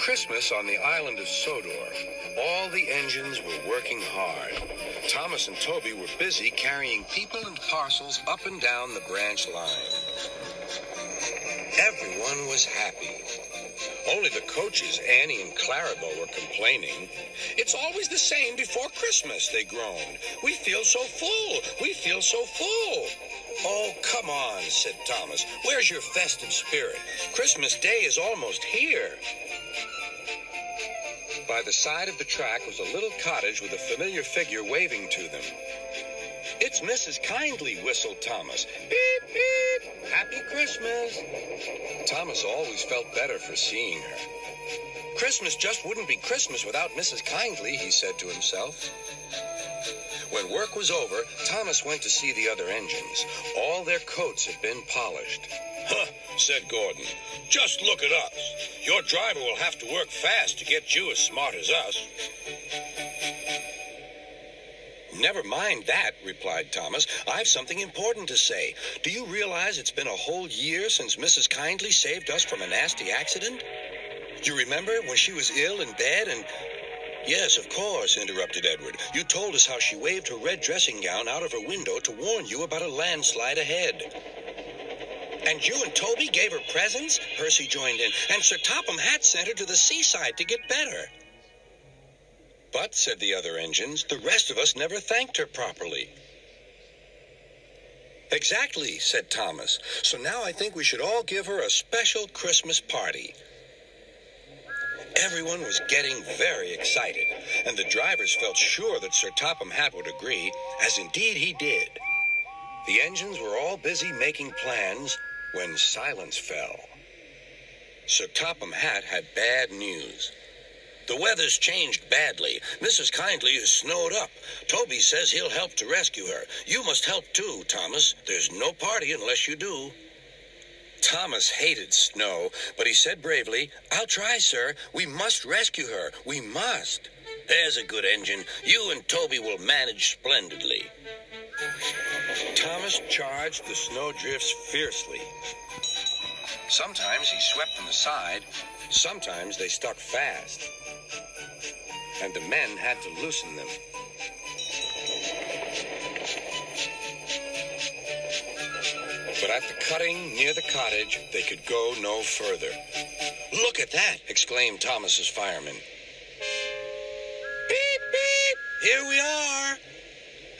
Christmas on the island of Sodor. All the engines were working hard. Thomas and Toby were busy carrying people and parcels up and down the branch line. Everyone was happy. Only the coaches, Annie and Clarabelle, were complaining. "It's always the same before Christmas," they groaned. "We feel so full. We feel so full." "Oh, come on," said Thomas. "Where's your festive spirit? Christmas Day is almost here." By the side of the track was a little cottage with a familiar figure waving to them. "It's Mrs. Kindly," whistled Thomas. "Beep, beep. Happy Christmas." Thomas always felt better for seeing her. Christmas just wouldn't be Christmas without Mrs. Kindly, he said to himself. When work was over, Thomas went to see the other engines. All their coats had been polished. "Huh," said Gordon. "Just look at us. Your driver will have to work fast to get you as smart as us." "Never mind that," replied Thomas. "I've something important to say. Do you realize it's been a whole year since Mrs. Kindly saved us from a nasty accident? You remember when she was ill in bed and—" "Yes, of course," interrupted Edward. "You told us how she waved her red dressing gown out of her window to warn you about a landslide ahead." "And you and Toby gave her presents?" Percy joined in. "And Sir Topham Hatt sent her to the seaside to get better." "But," said the other engines, "the rest of us never thanked her properly." "Exactly," said Thomas. "So now I think we should all give her a special Christmas party." Everyone was getting very excited, and the drivers felt sure that Sir Topham Hatt would agree, as indeed he did. The engines were all busy making plans when silence fell. Sir Topham Hatt had bad news. "The weather's changed badly. Mrs. Kindly is snowed up. Toby says he'll help to rescue her. You must help too, Thomas. There's no party unless you do." Thomas hated snow, but he said bravely, "I'll try, sir. We must rescue her. We must." "There's a good engine. You and Toby will manage splendidly." Thomas charged the snowdrifts fiercely. Sometimes he swept them aside. Sometimes they stuck fast. And the men had to loosen them. But at the cutting near the cottage, they could go no further. "Look at that!" exclaimed Thomas's fireman. "Beep, beep! Here we are!"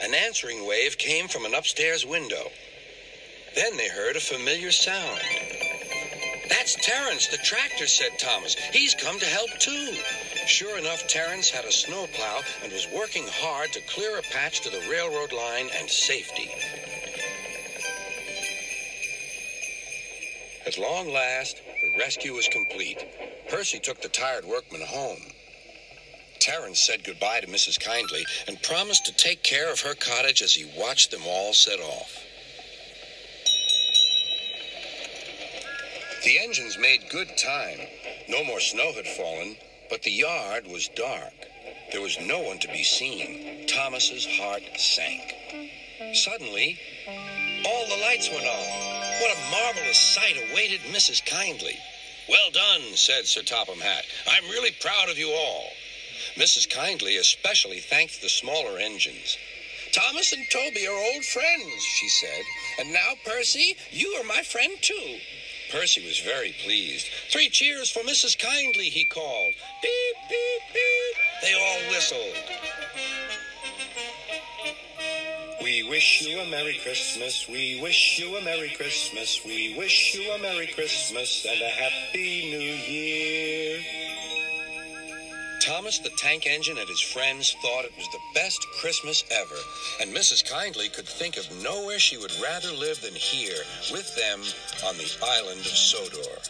An answering wave came from an upstairs window. Then they heard a familiar sound. "That's Terence, the tractor," said Thomas. "He's come to help too." Sure enough, Terence had a snowplow and was working hard to clear a patch to the railroad line and safety. At long last, the rescue was complete. Percy took the tired workmen home. Terence said goodbye to Mrs. Kindly and promised to take care of her cottage as he watched them all set off. The engines made good time. No more snow had fallen, but the yard was dark. There was no one to be seen. Thomas's heart sank. Suddenly, all the lights went on. What a marvelous sight awaited Mrs. Kindly. "Well done," said Sir Topham Hatt. "I'm really proud of you all." Mrs. Kindly especially thanked the smaller engines. "Thomas and Toby are old friends," she said. "And now, Percy, you are my friend too." Percy was very pleased. "3 cheers for Mrs. Kindly," he called. "Beep, beep, beep." They all whistled. "We wish you a Merry Christmas, we wish you a Merry Christmas, we wish you a Merry Christmas and a Happy New Year." Thomas the tank engine and his friends thought it was the best Christmas ever, and Mrs. Kindly could think of nowhere she would rather live than here with them on the island of Sodor.